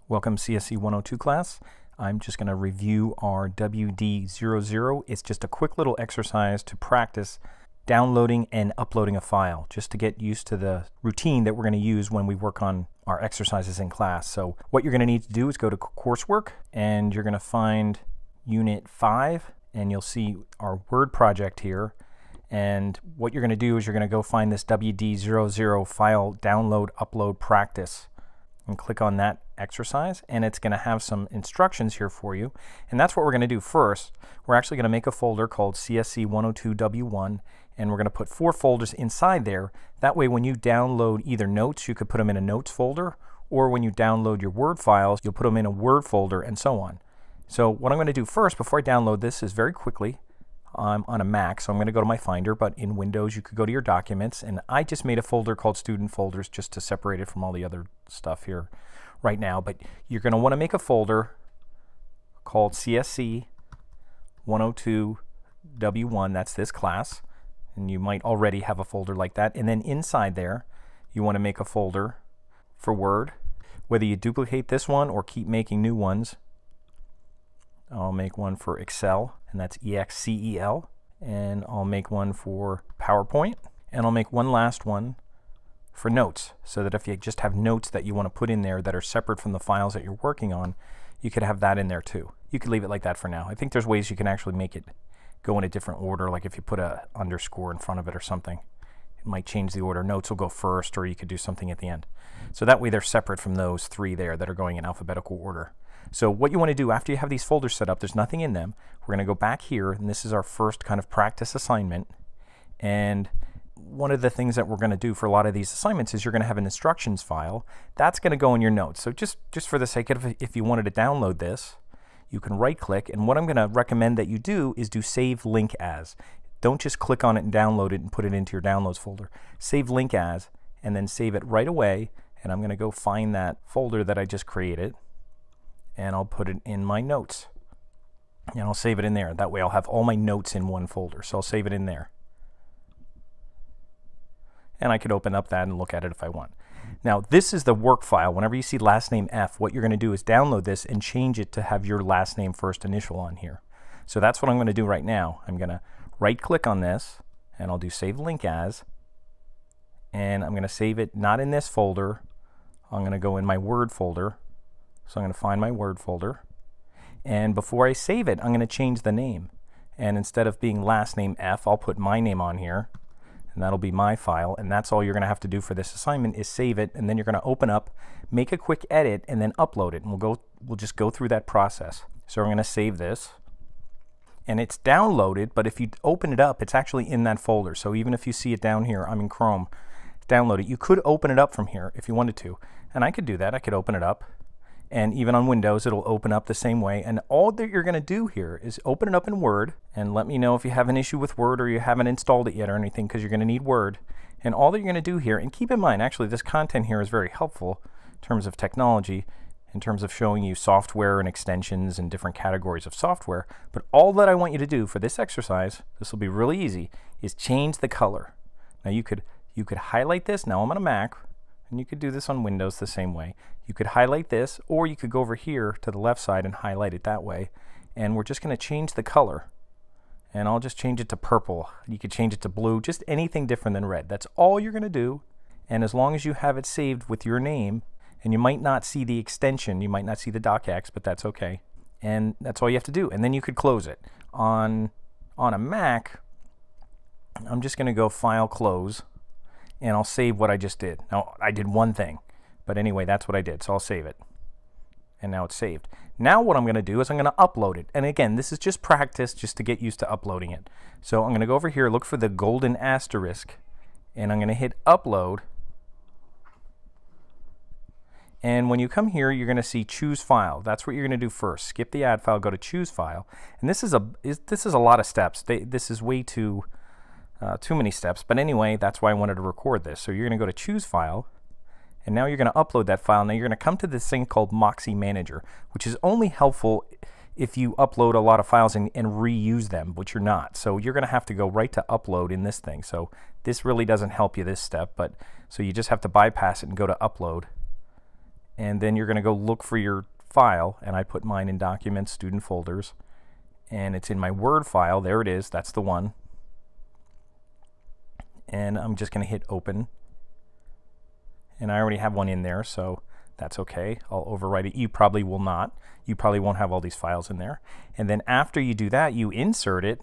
Welcome CSC 102 class. I'm just going to review our WD00. It's just a quick little exercise to practice downloading and uploading a file, just to get used to the routine that we're going to use when we work on our exercises in class. So what you're going to need to do is go to coursework, and you're going to find Unit 5, and you'll see our Word project here. And what you're going to do is you're going to go find this WD00 file download upload practice and click on that exercise, and it's going to have some instructions here for you. And that's what we're going to do first. We're actually going to make a folder called CSC 102W1, and we're going to put 4 folders inside there. That way when you download either notes, you could put them in a notes folder, or when you download your Word files, you'll put them in a Word folder, and so on. So what I'm going to do first before I download this is very quickly, I'm on a Mac, so I'm going to go to my Finder, but in Windows you could go to your documents, and I just made a folder called Student Folders just to separate it from all the other stuff here right now. But you're going to want to make a folder called CSC 102W1, that's this class, and you might already have a folder like that. And then inside there you want to make a folder for Word. Whether you duplicate this one or keep making new ones, I'll make one for Excel, and that's EXCEL, and I'll make one for PowerPoint, and I'll make one last one for notes, so that if you just have notes that you want to put in there that are separate from the files that you're working on, you could have that in there too. You could leave it like that for now. I think there's ways you can actually make it go in a different order, like if you put a underscore in front of it or something. It might change the order. Notes will go first, or you could do something at the end. So that way they're separate from those 3 there that are going in alphabetical order. So what you want to do after you have these folders set up, there's nothing in them. We're going to go back here, and this is our first kind of practice assignment. And one of the things that we're going to do for a lot of these assignments is you're going to have an instructions file. That's going to go in your notes. So just for the sake of, if you wanted to download this, you can right click, and what I'm going to recommend that you do is do Save Link As. Don't just click on it and download it and put it into your downloads folder. Save Link As, and then save it right away. And I'm going to go find that folder that I just created, and I'll put it in my notes, and I'll save it in there. That way I'll have all my notes in one folder, so I'll save it in there. And I could open up that and look at it if I want. Now this is the work file. Whenever you see last name F, what you're going to do is download this and change it to have your last name first initial on here. So that's what I'm going to do right now. I'm going to right click on this, and I'll do Save Link As, and I'm going to save it not in this folder. I'm going to go in my Word folder. So I'm going to find my Word folder, and before I save it, I'm going to change the name, and instead of being last name F, I'll put my name on here, and that'll be my file. And that's all you're going to have to do for this assignment is save it, and then you're going to open up, make a quick edit, and then upload it, and we'll just go through that process. So I'm going to save this, and it's downloaded, but if you open it up, it's actually in that folder. So even if you see it down here, I'm in Chrome, download it. You could open it up from here if you wanted to, and I could do that. I could open it up, and even on Windows it'll open up the same way. And all that you're going to do here is open it up in Word, and let me know if you have an issue with Word or you haven't installed it yet or anything, because you're going to need Word. And all that you're going to do here, and keep in mind actually this content here is very helpful in terms of technology, in terms of showing you software and extensions and different categories of software, but all that I want you to do for this exercise, this will be really easy, is change the color. Now you could highlight this. Now I'm on a Mac, and you could do this on Windows the same way. You could highlight this, or you could go over here to the left side and highlight it that way. And we're just going to change the color. And I'll just change it to purple. You could change it to blue, just anything different than red. That's all you're going to do. And as long as you have it saved with your name, and you might not see the extension, you might not see the docx, but that's okay. And that's all you have to do. And then you could close it. On a Mac, I'm just going to go File, Close, and I'll save what I just did. Now, I did one thing, but anyway, that's what I did, so I'll save it. And now it's saved. Now what I'm going to do is I'm going to upload it. And again, this is just practice, just to get used to uploading it. So I'm going to go over here, look for the golden asterisk, and I'm going to hit Upload. And when you come here, you're going to see Choose File. That's what you're going to do first. Skip the add file, go to Choose File. And this is a lot of steps. This is way too many steps, but anyway, that's why I wanted to record this. So you're going to go to Choose File, and now you're going to upload that file. Now you're going to come to this thing called Moxie Manager, which is only helpful if you upload a lot of files and reuse them, but you're not. So you're going to have to go right to Upload in this thing. So this really doesn't help you this step, but so you just have to bypass it and go to Upload. and then you're going to go look for your file, and I put mine in Documents, Student Folders, and it's in my Word file. There it is. That's the one. And I'm just going to hit Open, and I already have one in there, so that's okay. I'll overwrite it. You probably will not. You probably won't have all these files in there. And then after you do that, you insert it,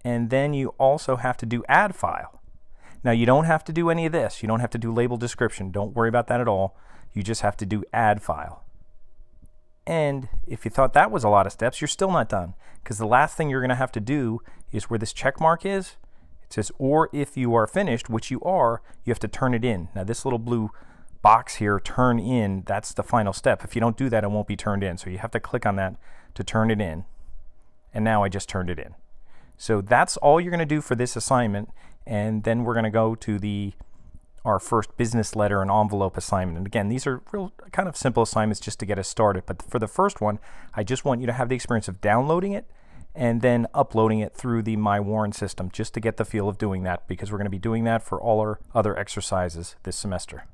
and then you also have to do Add File. Now, you don't have to do any of this. You don't have to do label description. Don't worry about that at all. You just have to do Add File. And if you thought that was a lot of steps, you're still not done, because the last thing you're going to have to do is where this check mark is. It says, or if you are finished, which you are, you have to turn it in. Now, this little blue box here, turn in, that's the final step. If you don't do that, it won't be turned in. So you have to click on that to turn it in. And now I just turned it in. So that's all you're going to do for this assignment. And then we're going to go to our first business letter and envelope assignment. And again, these are real kind of simple assignments just to get us started. But for the first one, I just want you to have the experience of downloading it and then uploading it through the myWarren system, just to get the feel of doing that, because we're going to be doing that for all our other exercises this semester.